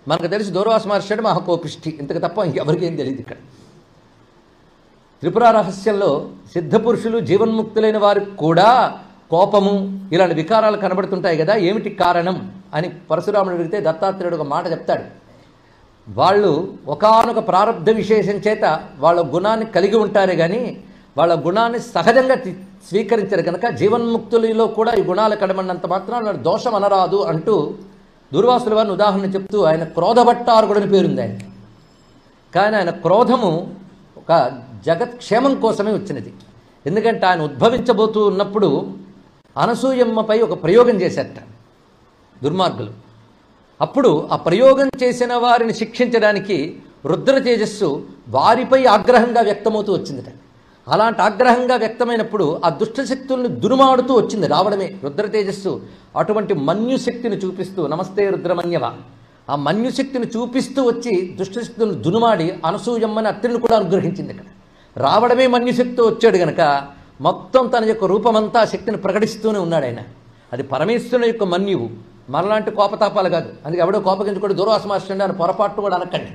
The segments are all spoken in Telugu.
మనకు తెలిసి దూర్వాస మహర్షి మహాకోపిష్టి, ఇంతకు తప్ప ఇంకెవరికి ఏం తెలియదు. ఇక్కడ త్రిపుర రహస్యంలో సిద్ధపురుషులు జీవన్ముక్తులైన వారికి కూడా కోపము ఇలాంటి వికారాలు కనబడుతుంటాయి కదా, ఏమిటి కారణం అని పరశురాముడు అడిగితే దత్తాత్రేయుడు ఒక మాట చెప్తాడు. వాళ్ళు ఒకానొక ప్రారంధ విశేషం చేత వాళ్ళ గుణాన్ని కలిగి ఉంటారే కానీ వాళ్ళ గుణాన్ని సహజంగా స్వీకరించారు కనుక జీవన్ముక్తులలో కూడా ఈ గుణాలు కనబడినంత మాత్రం దోషం అనరాదు అంటూ దుర్వాసుల వారిని ఉదాహరణ చెప్తూ ఆయన క్రోధభట్టార్కుడని పేరుంది ఆయనకి. కానీ ఆయన క్రోధము ఒక జగత్క్షేమం కోసమే వచ్చినది. ఎందుకంటే ఆయన ఉద్భవించబోతూ ఉన్నప్పుడు అనసూయమ్మపై ఒక ప్రయోగం చేశారట దుర్మార్గులు. అప్పుడు ఆ ప్రయోగం చేసిన వారిని శిక్షించడానికి రుద్ర తేజస్సు వారిపై ఆగ్రహంగా వ్యక్తమవుతూ వచ్చిందట. అలాంటి ఆగ్రహంగా వ్యక్తమైనప్పుడు ఆ దుష్టశక్తుల్ని దురుమాడుతూ వచ్చింది, రావడమే రుద్ర తేజస్సు. అటువంటి మన్యుశక్తిని చూపిస్తూ, నమస్తే రుద్రమన్యవ, ఆ మన్యుశక్తిని చూపిస్తూ వచ్చి దుష్టశక్తులను దునుమాడి అనసూయమ్మని అత్తిని కూడా అనుగ్రహించింది. ఇక్కడ రావడమే మన్యుశక్తి వచ్చాడు గనక మొత్తం తన యొక్క రూపమంతా శక్తిని ప్రకటిస్తూనే ఉన్నాడు ఆయన. అది పరమేశ్వరుని యొక్క మన్యువు, మనలాంటి కోపతాపాలు కాదు. అందుకే ఎవడో కోపగించుకోడు దూర్వాస మహర్షి అని పొరపాటు కూడా అనకండి.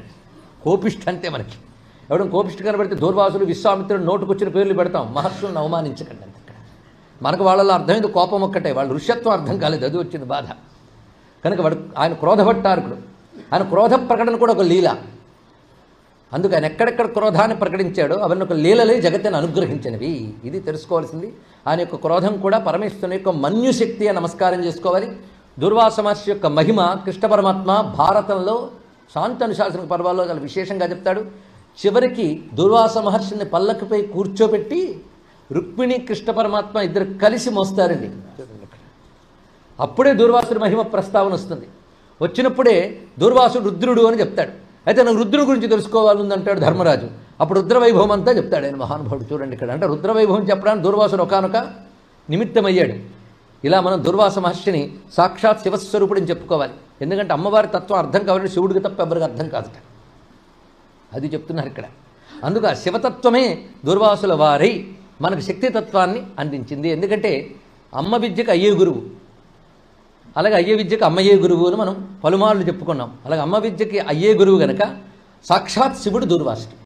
కోపిష్టి అంతే. మనకి ఎవడో కోపిష్టి కనబడితే దూర్వాసులు విశ్వామిత్రుడు నోటుకొచ్చిన పేర్లు పెడతాం, మహర్షులను అవమానించకండి అంతే. ఇక్కడ మనకు వాళ్ళలో అర్థమైంది కోపం ఒక్కటే, వాళ్ళ ఋష్యత్వం అర్థం కాలేదు, అది వచ్చింది బాధ. కనుక వాడు ఆయన క్రోధభట్టారకుడు, ఆయన క్రోధ ప్రకటన కూడా ఒక లీల. అందుకు ఆయన ఎక్కడెక్కడ క్రోధాన్ని ప్రకటించాడో అవన్నీ ఒక లీలలే జగత్తుని అనుగ్రహించినవి. ఇది తెలుసుకోవాల్సింది. ఆయన యొక్క క్రోధం కూడా పరమేశ్వరుని యొక్క మన్యుశక్తి అని నమస్కారం చేసుకోవాలి. దుర్వాస మహర్షి యొక్క మహిమ కృష్ణ పరమాత్మ భారతంలో శాంతనుశాసన పర్వాల్లో చాలా విశేషంగా చెప్తాడు. చివరికి దుర్వాస మహర్షిని పల్లకిపై కూర్చోబెట్టి రుక్మిణి కృష్ణ పరమాత్మ ఇద్దరు కలిసి మోస్తారండి. అప్పుడే దుర్వాసుడి మహిమ ప్రస్తావన వస్తుంది. వచ్చినప్పుడే దుర్వాసుడు రుద్రుడు అని చెప్తాడు. అయితే నాకు రుద్రుడి గురించి తెలుసుకోవాలని అంటాడు ధర్మరాజు. అప్పుడు రుద్రవైభవం అంతా చెప్తాడు ఆయన మహానుభావుడు. చూడండి ఇక్కడ అంటే రుద్రవైభవం చెప్పడానికి దుర్వాసుడు ఒకానొక నిమిత్తమయ్యాడు. ఇలా మనం దుర్వాస మహర్షిని సాక్షాత్ శివస్వరూపుడిని చెప్పుకోవాలి. ఎందుకంటే అమ్మవారి తత్వం అర్థం కావాలంటే శివుడికి తప్ప ఎవరికి అర్థం కాదుట, అది చెప్తున్నారు ఇక్కడ. అందుకు ఆ శివతత్వమే దుర్వాసుల వారై మనకు శక్తితత్వాన్ని అందించింది. ఎందుకంటే అమ్మ విద్యకు అయ్యే గురువు, అలాగే అయ్యే విద్యకు అమ్మయ్యే గురువు అని మనం పలుమార్లు చెప్పుకున్నాం. అలాగే అమ్మ విద్యకి అయ్యే గురువు గనక సాక్షాత్ శివుడు దుర్వాసుడు.